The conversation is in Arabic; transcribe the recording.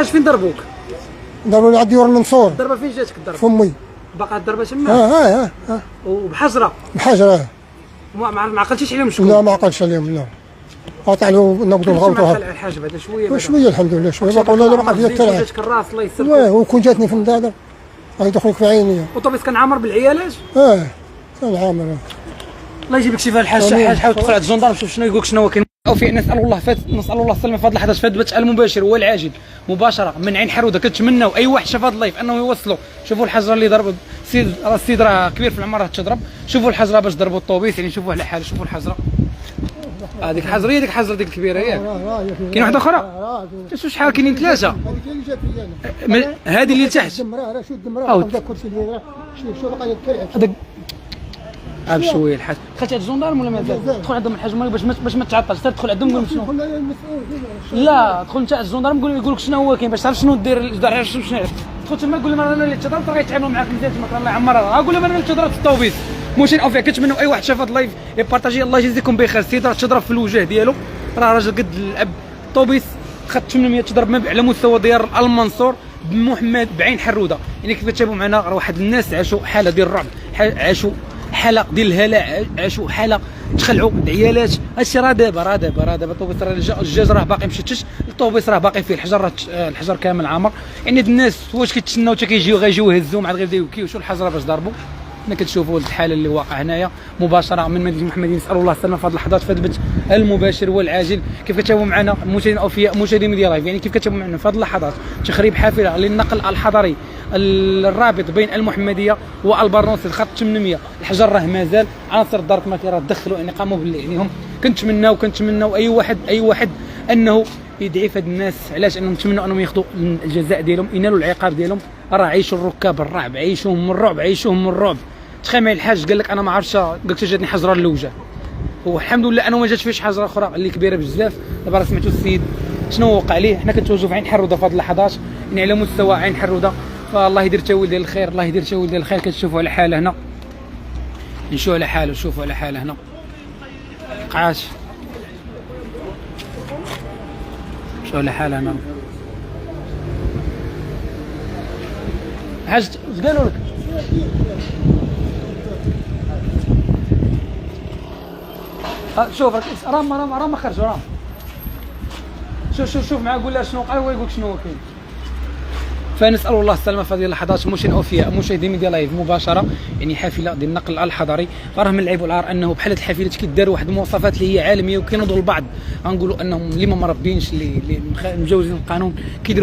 الحاج فين ضربوك؟ ضربوا لي على ديور المنصور. الضربه فين جاتك الضربه؟ فمي. باقا الضربه تما؟ وبحجره؟ بحجره. ما عقلتيش عليهم شكون؟ لا ما عقلتش عليهم لا. قاطع له نقدوا الغلطه. الحاج بعدا شويه شويه الحمد لله شويه باقا ولا بقى فيها التلعب. جاتك الراس الله يسر. وكون جاتني في الندادر غيدخلك في عيني. والطوبيس كان عامر بالعيالات؟ كان عامر. الله يجيبك شفاء الحاج. حاول تدخل على الجندرم شوف شنو يقولك شنو هو كاين. نسال الله السلامه في هذه اللحظات فات المباشر والعاجل مباشره من عين حروده. كنتمناو اي واحد شاف هذا اللايف انه يوصلوا. شوفوا الحجره اللي ضرب السيد راه كبير في العمر تضرب. شوفوا الحجره باش ضربوا الطوبيس يعني شوفوا على حال. شوفوا الحجره هذيك حجره هي ديك الحجره ديك الكبيره ياك. كاين واحده اخرى شوف شحال كاينين ثلاثه. هذه اللي تحت شوف الكرسي ديالها شوف باقي يتكلع بشويه الحاج. دخلت عند الجندرم ولا مازال؟ دخل عندهم الحاج باش ما تعطلش. تدخل عندهم قول شنو. لا دخل انت عند الجندرم قول لك شنو هو كاين باش تعرف شنو دير شنو. دخل تما قول لهم انا اللي تضربت راه غيتعاملوا معاك مزيان تما الله يعمرها. قول لهم انا اللي تضربت في الطوبيس. موشين او فيها كنتمنوا اي واحد شاف هذا اللايف يبارطاجي. الله يجزيكم بخير. السيد راه تضرب في الوجه ديالو راه راجل قد الاب. الطوبيس خد 800 تضرب على مستوى ديال المنصور بمحمد بعين حروده. يعني كيف تشوفوا معنا راه واحد الناس عاشوا حاله ديال الرعب. عاشوا حاله ديال الهلاع. عاشوا حاله تخلعوا عيالات. هادشي راه دابا الطوبيس راه الجاز راه باقي مشتش. الطوبيس راه باقي فيه الحجر. الحجر كامل عامر. يعني الناس واش كيتسناو حتى غيجيو يهزوهم عاد غيبداو يبكيو شو الحجره باش ضربوا. حنا كتشوفوا الحاله اللي واقع هنايا مباشره من مدينه المحمديه. نسال الله السلامه في هذه اللحظات في البث المباشر والعاجل. كيف كتشوفوا معنا المشاهدين الاوفياء مشاهدين ميديا لايف. يعني كيف كتشوفوا معنا في هذه اللحظات تخريب حافله للنقل الحضري الرابط بين المحمديه والبرنوس الخط 800. الحجر راه مازال. عناصر الدار كما راه دخلوا يعني قاموا عليهم. كنتمناو اي واحد انه يدعي في هاد الناس. علاش انهم نتمنوا انهم ياخذوا الجزاء ديالهم ينالوا العقاب ديالهم. راه عيشوا الركاب الرعب. عيشوهم من الرعب. تخيل معايا الحاج قال لك انا ما عرفتش قال لك جاتني حجره للوجه. هو الحمد لله انه ما جاتش فيه شي حجره اخرى اللي كبيره بزاف. دابا راه سمعتوا السيد شنو وقع ليه. حنا كنتواجدوا في عين حروده في هذه اللحظات يعني على مستوى عين حروده. فالله يدير تاويل ديال الخير. الله يدير تاويل ديال الخير. كتشوفوا على حاله هنا. نشوفوا على حاله. شوفوا على حاله هنا قعاش. شوفوا على حاله هنا. حاج اش قالوا لك؟ شوف راه ما خرجوا راه. شوف معاه قول له شنو وقع. هو يقول شنو هو كاين. فنسال الله السلامه في هذه اللحظات. مشاهدين اوفياء مشاهدين ميديا لايف مباشره يعني حافله ديال النقل الحضري. راه من العيب والعار انه بحال هاد الحافلات كيداروا واحد المواصفات اللي هي عالميه وكينوضوا البعض غنقولوا انهم اللي ما مربينش اللي مجاوزين القانون كيديروا